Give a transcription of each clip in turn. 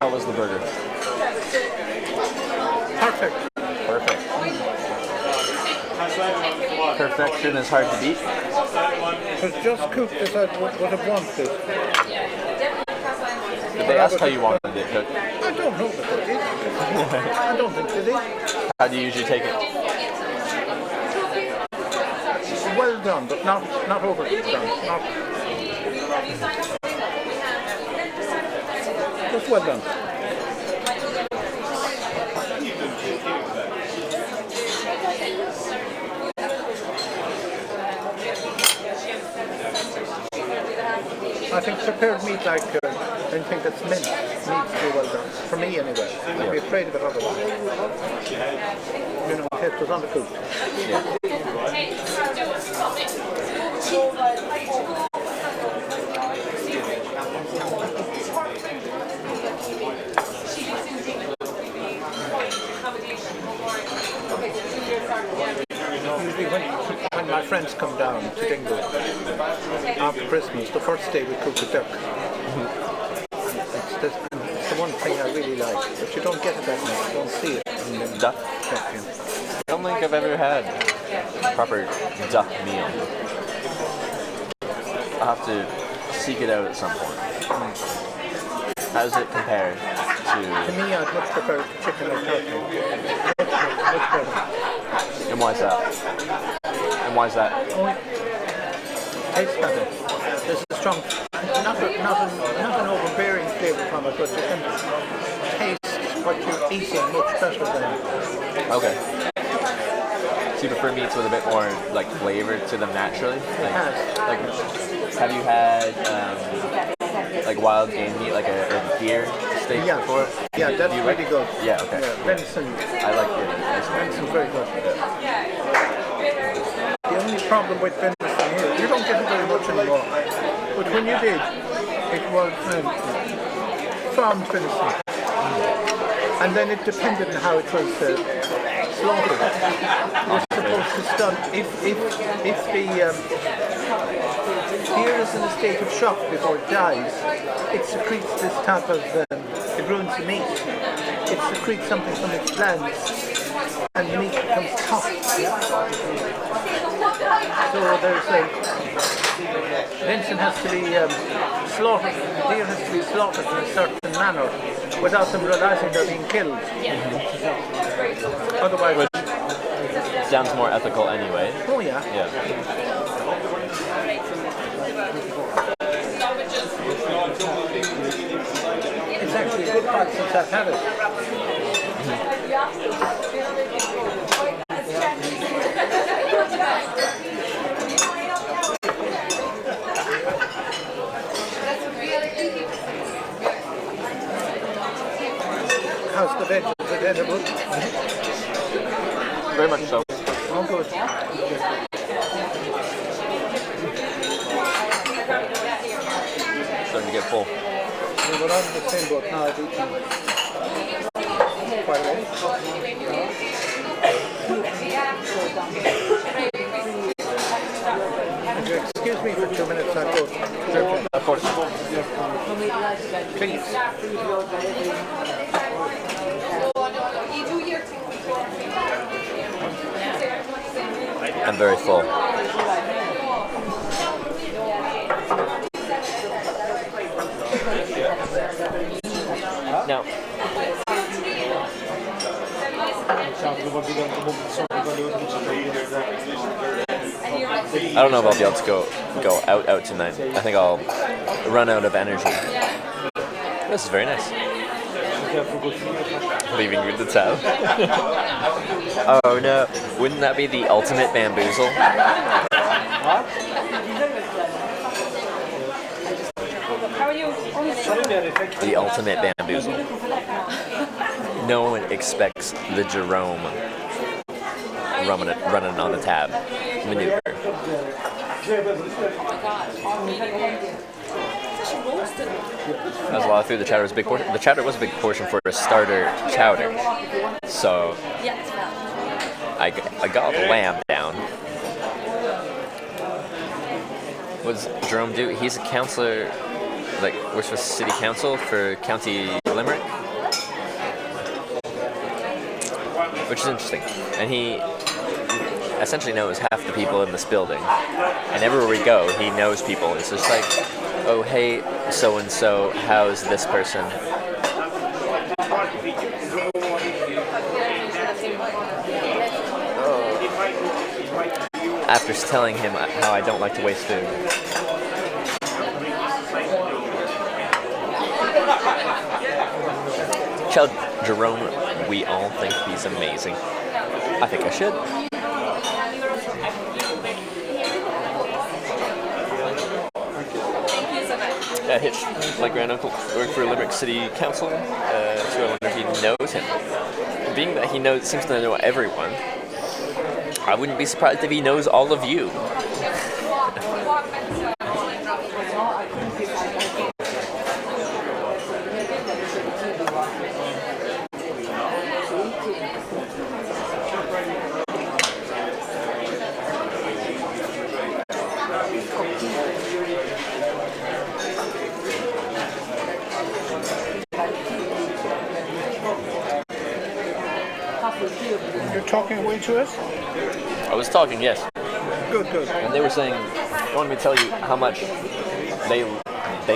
How was the burger? Perfect. Perfect. Perfection is hard to beat. It was just cooked as I would have wanted. Did they ask how you wanted it cooked? I don't know if they did. I don't think they did. How do you usually take it? Well done, but not overly done. Just well done. I think prepared meat, like anything that's minced, needs to be well done. For me, anyway. I'd be afraid of it otherwise. You know, it was undercooked. Yeah. Usually when my friends come down to Dingle after Christmas, the first day we cook a duck. It's the one thing I really like, but you don't get it that much, you don't see it. Duck? Yeah. I don't think I've ever had a proper duck meal. I'll have to seek it out at some point. How does it compare To to... me, I'd much prefer chicken or turkey. Much better. And why is that? And why is that? Tastes better. There's a strong, not an overbearing flavour from it, but you can taste what you're eating much better than. Okay. So you prefer meats with a bit more like flavor to them naturally? Like have you had like wild game meat, like a deer steak before? Yeah, that's really good. Yeah, okay. Yeah, venison. I like it. Venison's very good. The only problem with venison is you don't get it very much anymore. But when you did, it was farmed venison. And then it depended on how it was slaughtered. You're supposed to stun if the deer is in a state of shock before it dies, it secretes this type of it ruins the meat. It secretes something from its glands, and the meat becomes tough. So there's venison has to be slaughtered. Deer has to be slaughtered in a certain manner without them realizing they're being killed. Otherwise, which sounds more ethical anyway. Oh yeah. Yeah. It's actually a good part since I've had it. How's the veg? Is it edible? Very much so. Oh, good. Starting to get full. Yeah, but I'm in the same boat now. I've eaten quite a bit. Would you excuse me for 2 minutes? I'll go drinking. Of course. Please. I'm very full. Now, I don't know if I'll be able to go out tonight. I think I'll run out of energy. This is very nice. Leaving you the tab. Oh no! Wouldn't that be the ultimate bamboozle? The ultimate bamboozle. No one expects the Jerome running on the tab maneuver. That was a lot of food. The chowder was a big portion. The chowder was a big portion for a starter chowder. So I got the lamb down. What does Jerome do? He's a councillor, like works for city council for County Limerick, which is interesting. And he essentially knows half the people in this building, and everywhere we go, he knows people. It's just like, oh hey, so and so, how's this person? After telling him how I don't like to waste food. Tell Jerome we all think he's amazing. I think I should. Yeah, Hitch, my granduncle, worked for Limerick City Council, so I wonder if he knows him. Being that he seems to know everyone, I wouldn't be surprised if he knows all of you. You're talking away to us? I was talking, yes. Good, good. And they were saying, they wanted me to tell you how much they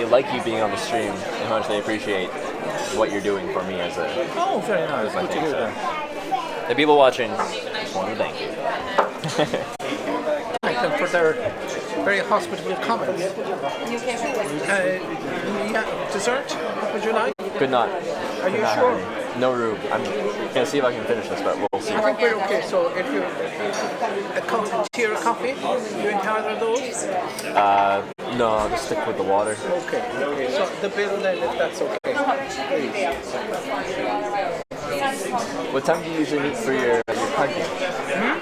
like you being on the stream and how much they appreciate what you're doing for me as a... Oh, very nice. Good to hear that. The people watching, thank you. Thank them for their very hospitable comments. Yeah, dessert? What would you like? Could not. Are you sure? No room. I'm gonna see if I can finish this, but we'll see. I think we're okay. So if you a tier of coffee, you encounter those? No, I'll just stick with the water. Okay, okay. So the bill then, if that's okay, please. What time do you usually meet for your card game?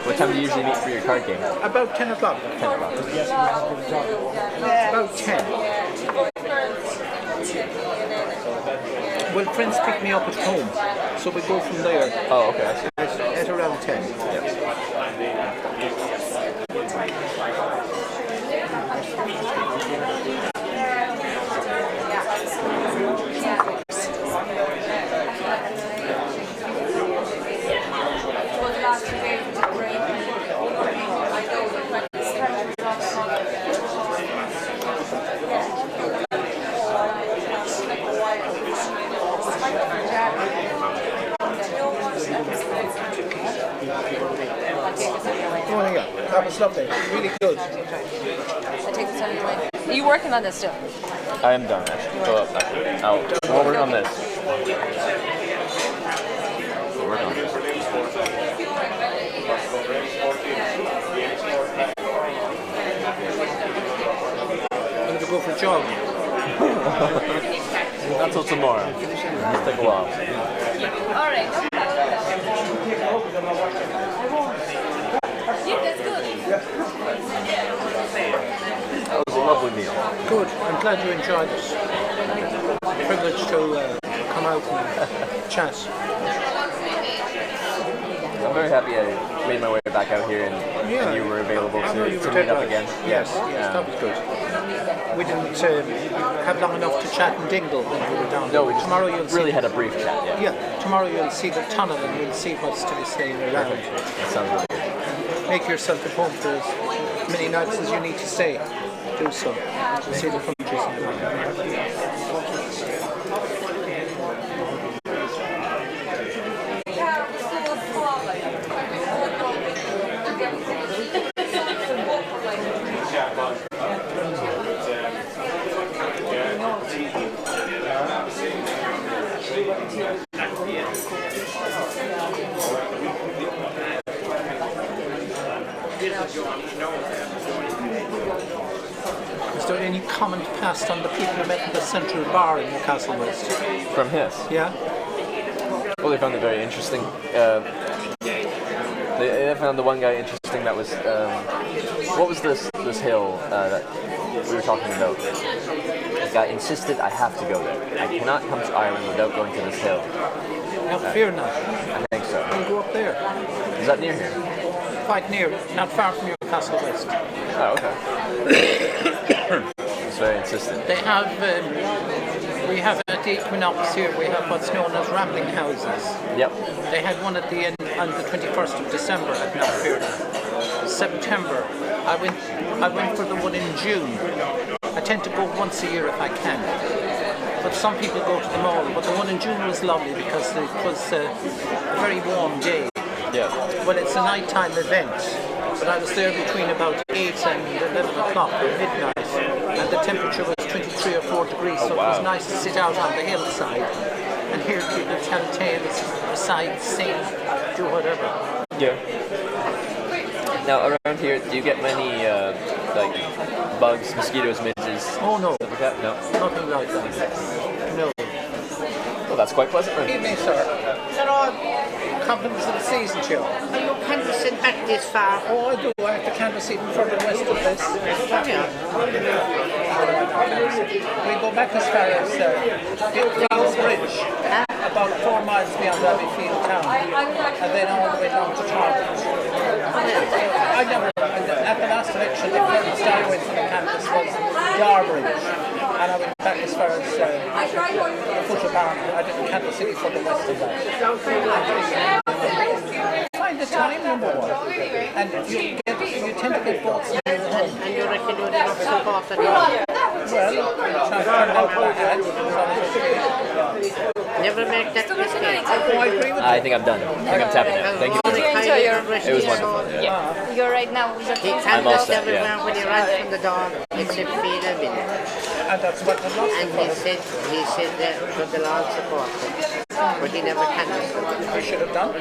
What time do you usually meet for your card game? About 10 o'clock. 10 o'clock. About 10. Well, friends pick me up at home, so we go from there. Oh, okay, I see. At around 10. Yep. Oh yeah, that was lovely. Really good. I take this on your way. Are you working on this still? I am done, actually. We'll work on this. We'll work on this. I'm going to go for a jog. Not till tomorrow. Let's take a while. All right. Yeah, that's good. That was a lovely meal. Good. I'm glad you enjoyed it. Privileged to come out and chat. I'm very happy I made my way back out here and you were available to meet up again. Yes, that was good. We didn't have long enough to chat and dingle when we were down. No, we just tomorrow you'll really see, had a brief chat. Yeah, tomorrow you'll see the tunnel and you'll see what's to be seen around. That sounds really good. Make yourself at home for as many nights as you need to stay. Do so. To see the countries in the world. Is there any comment passed on the people who met in the Central Bar in Newcastle West? From his? Yeah? Well, they found it very interesting. They found the one guy interesting that was, what was this hill that we were talking about? The guy insisted I have to go there. I cannot come to Ireland without going to this hill. Fear not. I think so. We'll go up there. Is that near here? Quite near, not far from Newcastle West. Oh, okay. It's very insistent. They have, we have at the Equinox here, we have what's known as rambling houses. Yep. They had one at the end on the 21st of December at Knockfearna. September, I went for the one in June. I tend to go once a year if I can. But some people go to them all. But the one in June was lovely because it was a very warm day. Yeah. Well, it's a nighttime event, but I was there between about 8 and 11 o'clock or midnight, and the temperature was 23 or 4 degrees, so it was nice to sit out on the hillside and hear people tell tales, recite, sing, do whatever. Yeah. Now, around here, do you get many, like, bugs, mosquitoes, midges? Oh, no. Stuff like that? No. Nothing like that. No. Well, that's quite pleasant then. Evening, sir. Compliments of the season to you. Are you canvassing back this far? Oh, I do. I have to canvass even further west of this. Yeah. We go back as far as Hitchhiking Bridge, about 4 miles beyond Abbeyfield town, and then all the way down to Tarbridge. I never, at the last election, the furthest I went from the campus was Darbridge, and I went back as far as the foot of Barn. I didn't canvass any further west of that. Find the time, number one, and you tend to get votes near your home. And you reckon you're not support at all? Well, trying to turn out what I had. Never make that mistake. Oh, I agree with I think I'm done. I think I'm tapping out. Thank you. Did you enjoy your It was wonderful. Yeah. You're right now with He your I'm all canvassed set, everywhere yeah. when he ran from the door, except feed a minute. And that's what the lost And he said that for the Lord support him. But he never canvassed them. I should have done.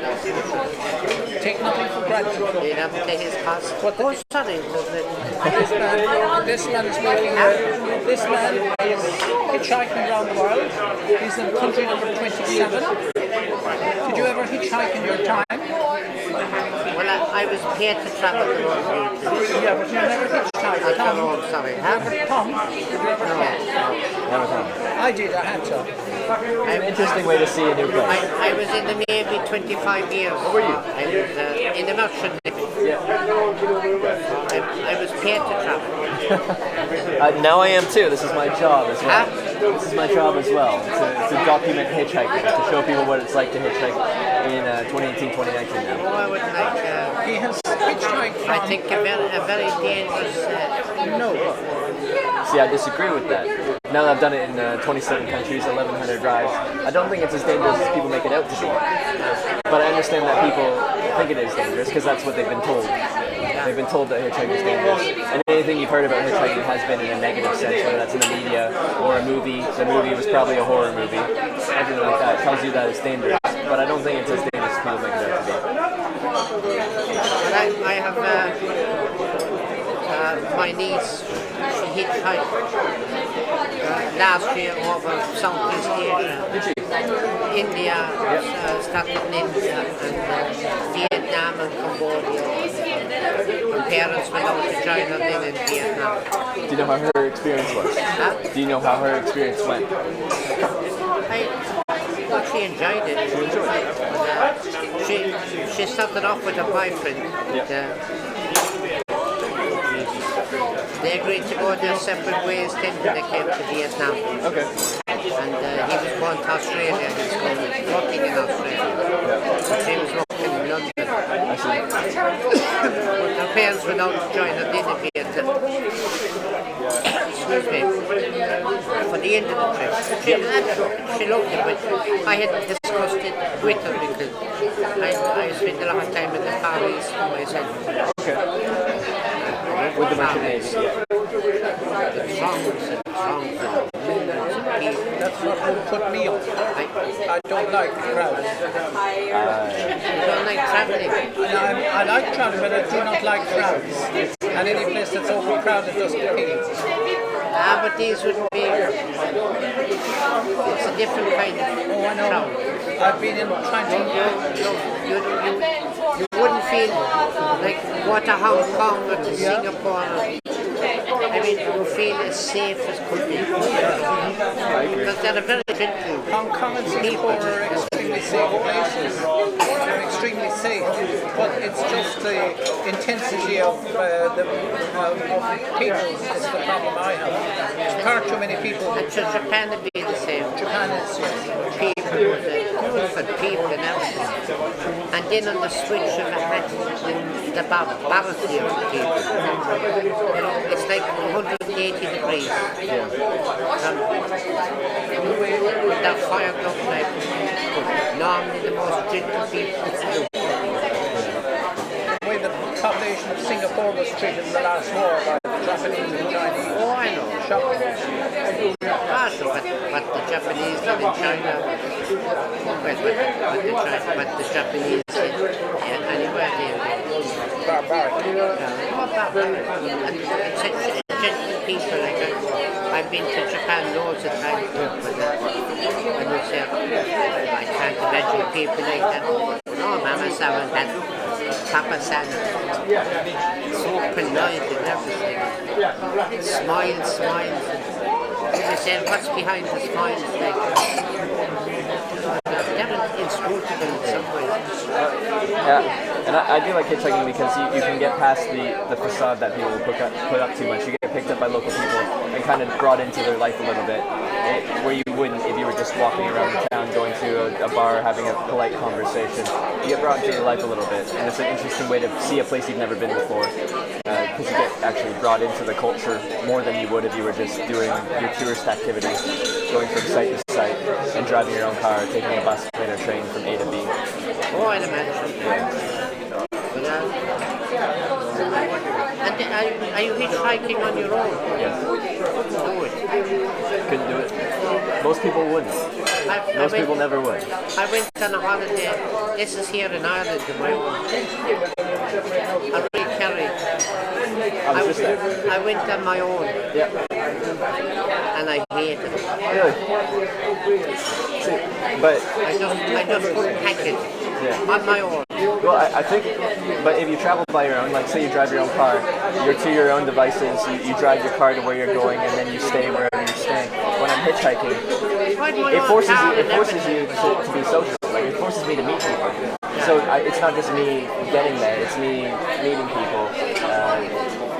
Take nothing for granted. He never take his pass. What the- Oh, sorry. This man is making this man is hitchhiking around the world. He's in country number 27. Did you ever hitchhike in your time? Well, I was paid to travel the world. Yeah, but you never hitchhiked. I Tom, travel, sorry. Tom, did you ever hitch? Never come. I did, I had to. An interesting way to see a new place. I was in the Navy 25 years. Where were you? I was in the merchant Navy. Yeah. I was paid to travel. Now I am too. This is my job as well. This is my job as well, to document hitchhiking, to show people what it's like to hitchhike in 2018, 2019 now. Oh, I would like, He has hitchhiked from... I think a very dangerous, No. See, I disagree with that. Now that I've done it in 27 countries, 1,100 drives, I don't think it's as dangerous as people make it out to be. But I understand that people think it is dangerous because that's what they've been told. They've been told that hitchhiking is dangerous. And anything you've heard about hitchhiking has been in a negative sense, whether that's in the media or a movie. The movie was probably a horror movie. Everything like that tells you that it's dangerous. But I don't think it's as dangerous as people make it out to be. but I have my niece, she hitchhiked last year over Southeast Asia. Did you? India, started in India, and Vietnam and Cambodia. Her parents went out to China, then in Vietnam. Do you know how her experience was? Huh? Do you know how her experience went? Well, she enjoyed it. She enjoyed it. she started off with a boyfriend. Yep. They agreed to go their separate ways then when they came to Vietnam. Okay. And he was going to Australia. He was working in Australia. She was working in London. I see. But their parents were not joining in Vietnam. Excuse me. For the end of the trip. She loved it, but I hadn't discussed it with her because I spent a lot of time in the Far East myself. Okay. With the merchant navy. The songs and songs and movements and people. That's what would put me off. I don't like crowds. You don't like travelling. I like traveling, but I do not like crowds. And any place that's overcrowded doesn't appeal. But these wouldn't be. It's a different kind of crowd. I've been in trying to. You wouldn't feel like what to Hong Kong or to Singapore. I mean, you feel as safe as could be. Because they're very gentle. Hong Kong and Singapore are extremely safe places. They're extremely safe, but it's just the intensity of people is the problem I have. There's far too many people. And so Japan would be the same. Japan is, yes. People, beautiful people and everything. And then on the switch of a hat, the barbarity of the people. You know, it's like 180 degrees. They're fired up like normally the most gentle people. The way the population of Singapore was treated in the last war by the Japanese and Chinese. Oh, I know. Shocking. So what the Japanese did in China, what the Japanese did anywhere they Barbaric. and such gentle people. Like I've been to Japan loads of times, but when you say, I can't imagine people like that. No, Mama San and that, Papa San, so polite and everything. Smiles. People say, what's behind the smiles? Like, they're inscrutable in some ways. Yeah, and I do like hitchhiking because you can get past the facade that people will put up too much. You get picked up by local people and kind of brought into their life a little bit, where you wouldn't if you were just walking around the town, going to a bar, having a polite conversation. You get brought into their life a little bit, and it's an interesting way to see a place you've never been before, because you get actually brought into the culture more than you would if you were just doing your tourist activities, going from site to site, and driving your own car, taking a bus, plane, or train from A to B. Oh, I'd imagine. But, and are you hitchhiking on your own? Yes. Couldn't do it. Couldn't do it. Most people wouldn't. Most people never would. I went on a holiday. This is here in Ireland, in my own. I really carried. I was just there. I went on my own. Yeah. And I hated it. Really? See, but I just couldn't hack it. Yeah. On my own. Well, I think, but if you travel by your own, like say you drive your own car, you're to your own devices, you drive your car to where you're going, and then you stay wherever you're staying. When I'm hitchhiking, it forces you to be social. Like, it forces me to meet people. So it's not just me getting there, it's me meeting people.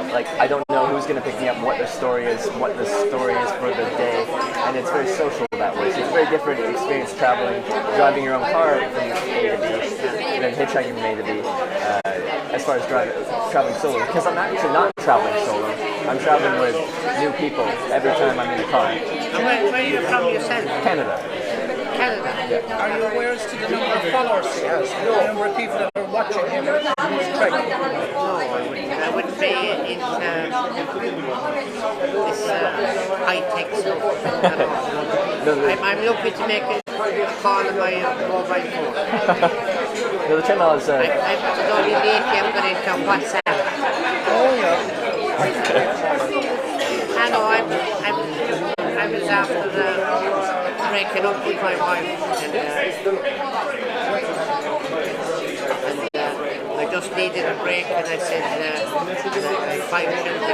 Like, I don't know who's going to pick me up, what the story is for the day, and it's very social that way. So it's a very different experience driving your own car from A to B, than hitchhiking from A to B, as far as traveling solo. Because I'm actually not traveling solo. I'm traveling with new people every time I'm in the car. Where are you from yourself? Canada. Canada. Yeah. Are you aware as to the number of followers he has? The number of people that are watching him on his trek? No, I would say it's this high-tech stuff. I'm looking to make a call on my mobile phone. No, the channel is... I'm only late, I'm going to WhatsApp. Oh, yeah. I know, I was after breaking up with my wife, and I just needed a break, and I said, I have 5 children.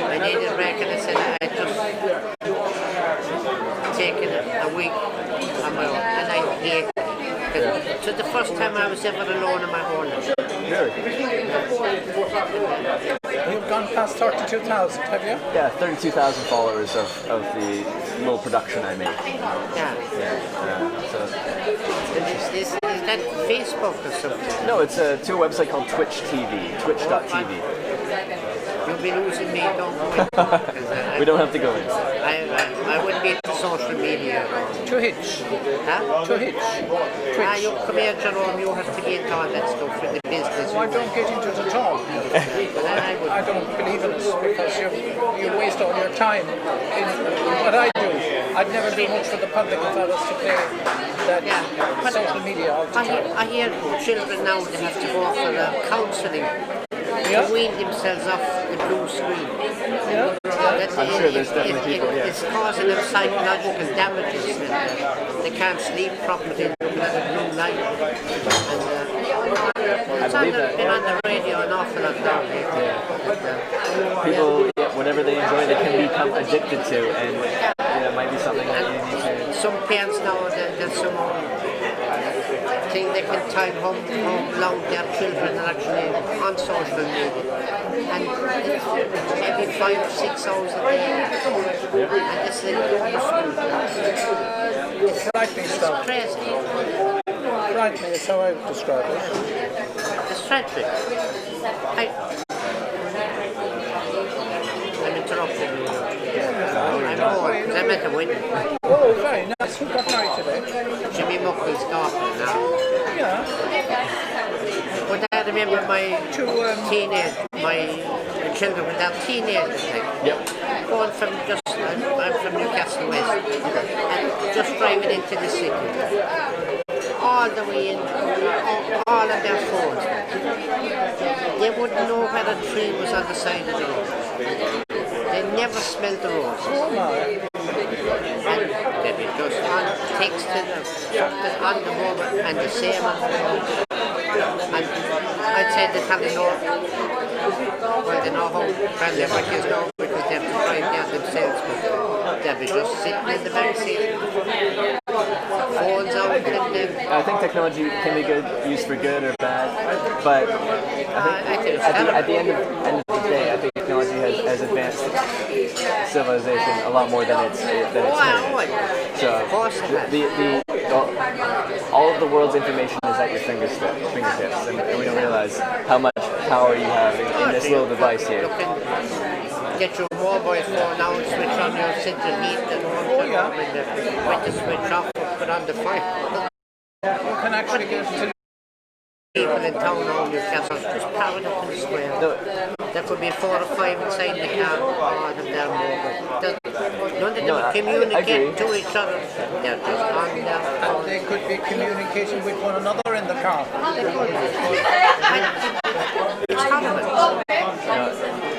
I needed a break, and I said, I just taken a week on my own, and I hate it. It was the first time I was ever alone in my whole life. Really? You've gone past 32,000, have you? Yeah, 32,000 followers of the little production I make. Yeah. So Is that Facebook or something? no, it's to a website called Twitch TV, twitch.tv. You'll be losing me, don't worry. We don't have to go in. I wouldn't be into social media. To Hitch. Huh? To Hitch. You come here, Jerome, you have to be into all that stuff for the business. I don't get into it at all. I don't believe in it because you waste all your time in what I do. I'd never do much for the public if I was to play that social media all the time. I hear children now they have to go for counselling to wean themselves off the blue screen. Yeah. I'm sure there's definitely people, yeah. It's causing them psychological damages. They can't sleep properly looking at the blue light. And it's been on the radio an awful lot now. People, whatever they enjoy, they can become addicted to, and it might be something that you need to. Some parents now, there's some think they can time home long their children are actually on social media. And it's maybe 5-6 hours a day. And this is Frightening stuff. crazy. Frightening is how I would describe it. It's tragic. I'm interrupting you. I'm bored because I'm at a wedding. Oh, very nice. Who got married today? Jimmy Muckle's daughter now. Yeah. But I remember my children when they're teenagers, going from I'm from Newcastle West, and just driving into the city, all the way in, all of their phones. They wouldn't know where a tree was on the side of the road. They never smelled the roses. And they'd be just on texting them, something on the moment, and the same on the moment. And I'd say they probably know, well, they know how grand their kids know because they have to drive there themselves, but they'll be just sitting in the back seat, phones out, and then... I think technology can be good, used for good or bad, but I think at the end of the day, I think technology has advanced civilization a lot more than it's hurt. So all of the world's information is at your fingertips, and we don't realize how much power you have in this little device here. Get your mobile phone now and switch on your central heat and when to switch off or put on the fire. You can actually get to people in town now in Newcastle just powered up in the square. There could be 4 or 5 inside the car, all of them mobile. None of them communicate to each other. They're just on their phone. and they could be communicating with one another in the car. It's horrible.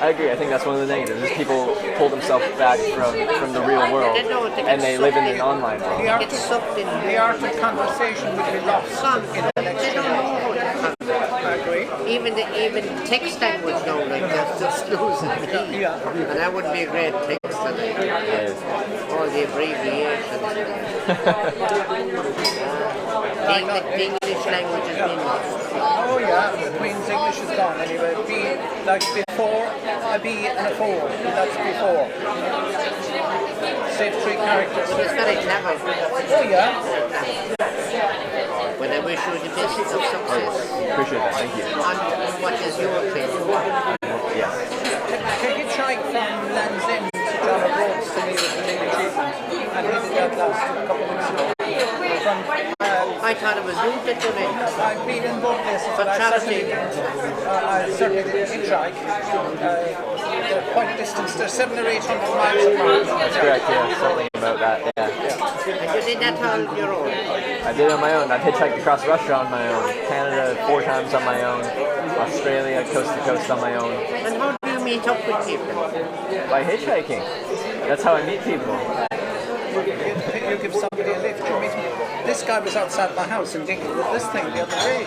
I agree. I think that's one of the negatives. Is people pull themselves back from the real world, and they live in an online world. The art of conversation would be lost in the next generation. I agree. Even text language now, like that's just losing me. Yeah. And that would be a great text today. Yes. All the abbreviations. The English language has been lost. Oh yeah, the Queen's English is gone anyway. B, like before, a B and a 4. That's before. Save 3 characters. But it's very clever. Oh yeah. But I wish you the best of success. Appreciate that. Thank you. And what is your thing? Yes. To hitchhike from Land's End to John O'Groats to me was a big achievement. And he did that last couple of weeks ago. I thought it was you that did it. I've been in both places, For but charity. I certainly didn't hitchhike. They're quite a distance. They're 700 or 800 miles apart. That's correct. Yeah. Something about that. Yeah. And you did that on your own. I did it on my own. I've hitchhiked across Russia on my own. Canada 4 times on my own. Australia coast to coast on my own. And how do you meet up with people? By hitchhiking. That's how I meet people. You give somebody a lift, you meet him. This guy was outside my house in Dingle with this thing the other day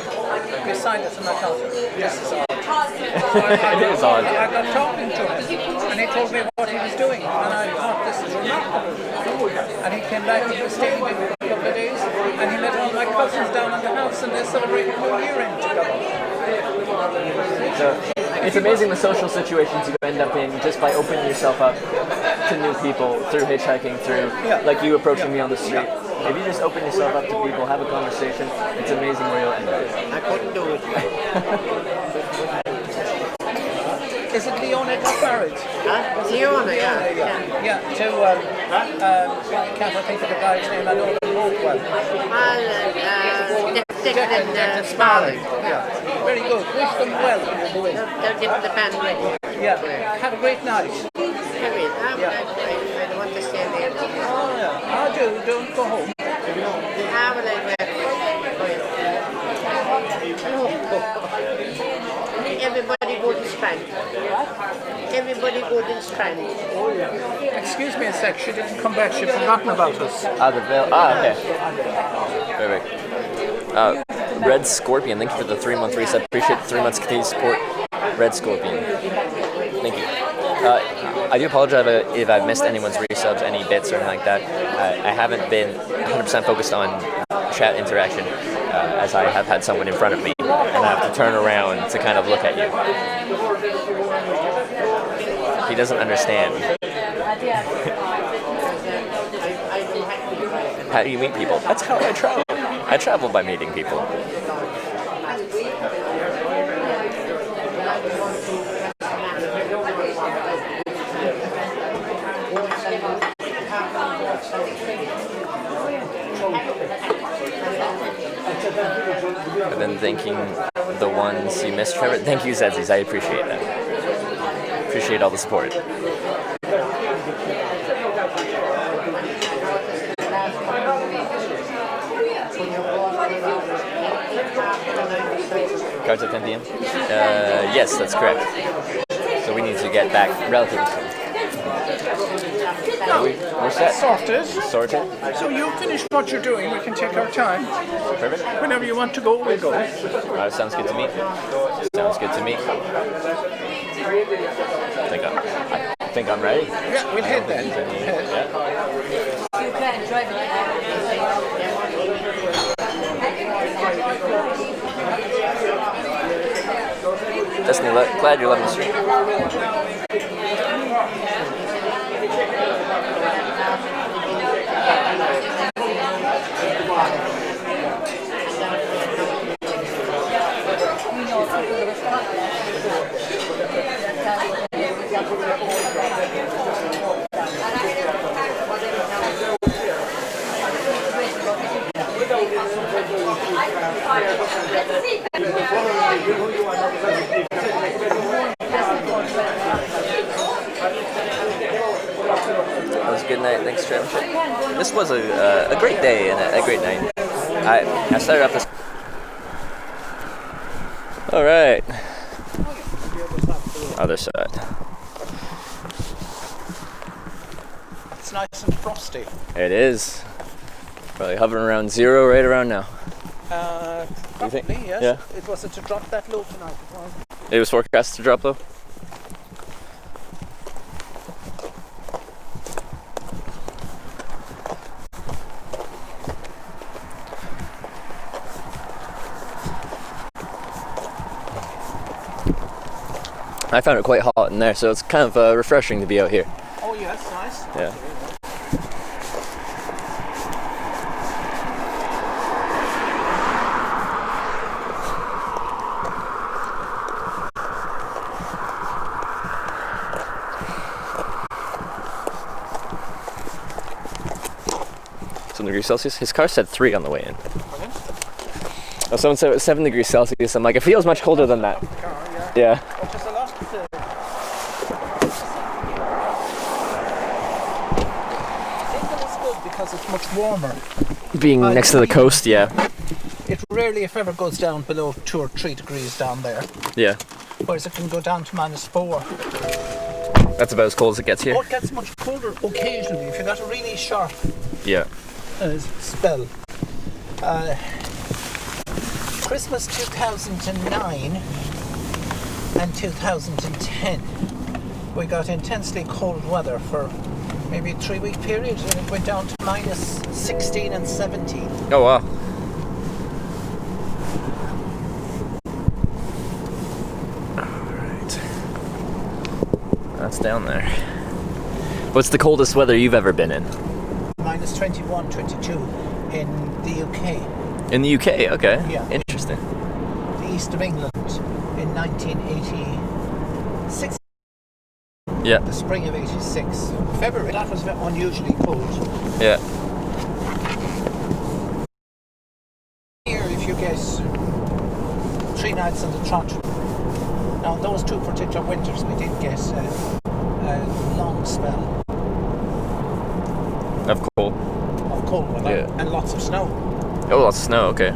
beside us, and I thought, this is odd. It is odd. I got talking to him, and he told me what he was doing, and I thought, this is remarkable. And he came back, he was staying with me for a couple of days, and he met all the my cousins down at the house and they're celebrating New Year in together. So it's amazing the social situations you end up in just by opening yourself up to new people through hitchhiking, through like you approaching me on the street. If you just open yourself up to people, have a conversation, it's amazing where you'll end up. I couldn't do it. Is it Leona got married? Huh? Leona, yeah. Yeah, to, can't I think of the guy's name? I know them both well. Dick and Smalling. Yeah, very good. Wish them well. They'll dip the pan ready. Yeah, have a great night. I don't want to stay there. Oh, yeah. I do, don't go home. Everybody good and spank. Everybody good and spank. Excuse me a sec, she didn't come back, she'd forgotten about us. The bill. Okay. Perfect. Red Scorpion, thank you for the 3-month reset. Appreciate the 3 months continued support. Red Scorpion. Thank you. I do apologize if I've missed anyone's resubs, any bits or anything like that. I haven't been 100% focused on chat interaction as I have had someone in front of me and I have to turn around to kind of look at you. He doesn't understand. How do you meet people? That's how I travel. I travel by meeting people. And then thanking the ones you missed, Trevor. Thank you, Zedsies. I appreciate that. Appreciate all the support. Cards at 10 p.m.? Yes, that's correct. So we need to get back relatively soon. We're set. Sorted. So you finish what you're doing, we can take our time. Perfect. Whenever you want to go, we'll go. Sounds good to me. Sounds good to me. I think I'm ready. Yeah, we'll head then. You can drive it. Destiny, glad you're loving the stream. That was a good night. Thanks, Trevor. This was a great day and a great night. I started off this. All right. Other side. It's nice and frosty. It is. Probably hovering around 0 right around now. Probably, yes. Yeah. It wasn't to drop that low tonight. It was forecast to drop low. I found it quite hot in there, so it's kind of refreshing to be out here. Oh yes, nice. Yeah. Degrees Celsius. His car said 3 on the way in. Oh, someone said it was 7 degrees Celsius. I'm like, it feels much colder than that. Yeah. Which is a lot. It's good because it's much warmer. Being next to the coast, yeah. It rarely, if ever, goes down below 2 or 3 degrees down there. Yeah. Whereas it can go down to -4. That's about as cold as it gets here. Oh, it gets much colder occasionally if you got a really sharp spell. Christmas 2009 and 2010 we got intensely cold weather for maybe a 3-week period and it went down to -16 and 17. Oh wow. What's down there? What's the coldest weather you've ever been in? Minus 21, 22 in the UK. In the UK, okay. Yeah. Interesting. The east of England in 1986. Yeah. The spring of 86. February. That was unusually cold. Yeah. Here, if you get 3 nights on the trot. Now, those 2 particular winters, we did get a long spell Of cold. of cold weather Yeah. and lots of snow. Oh, lots of snow, okay.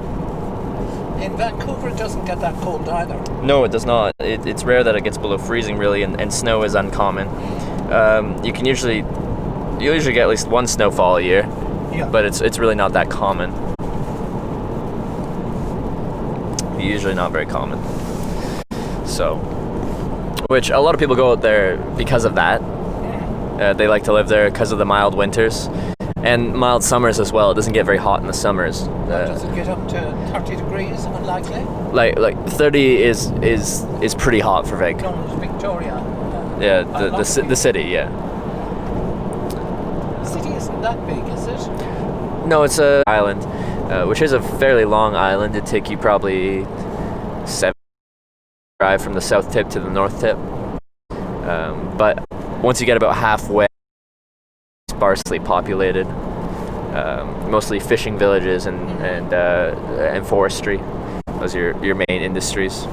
In Vancouver, it doesn't get that cold either. No, it does not. It's rare that it gets below freezing, really, and snow is uncommon. You usually get at least one snowfall a year, Yeah. but it's really not that common. Usually not very common. So, which a lot of people go out there because of that. They like to live there because of the mild winters and mild summers as well. It doesn't get very hot in the summers. Does it get up to 30 degrees? Unlikely. Like 30 is pretty hot for Vic. Known as Victoria. Yeah, the city, yeah. The city isn't that big, is it? No, it's an island, which is a fairly long island. It'd take you probably 7 drive from the south tip to the north tip. But once you get about halfway, it's sparsely populated. Mostly fishing villages and forestry. Those are your main industries.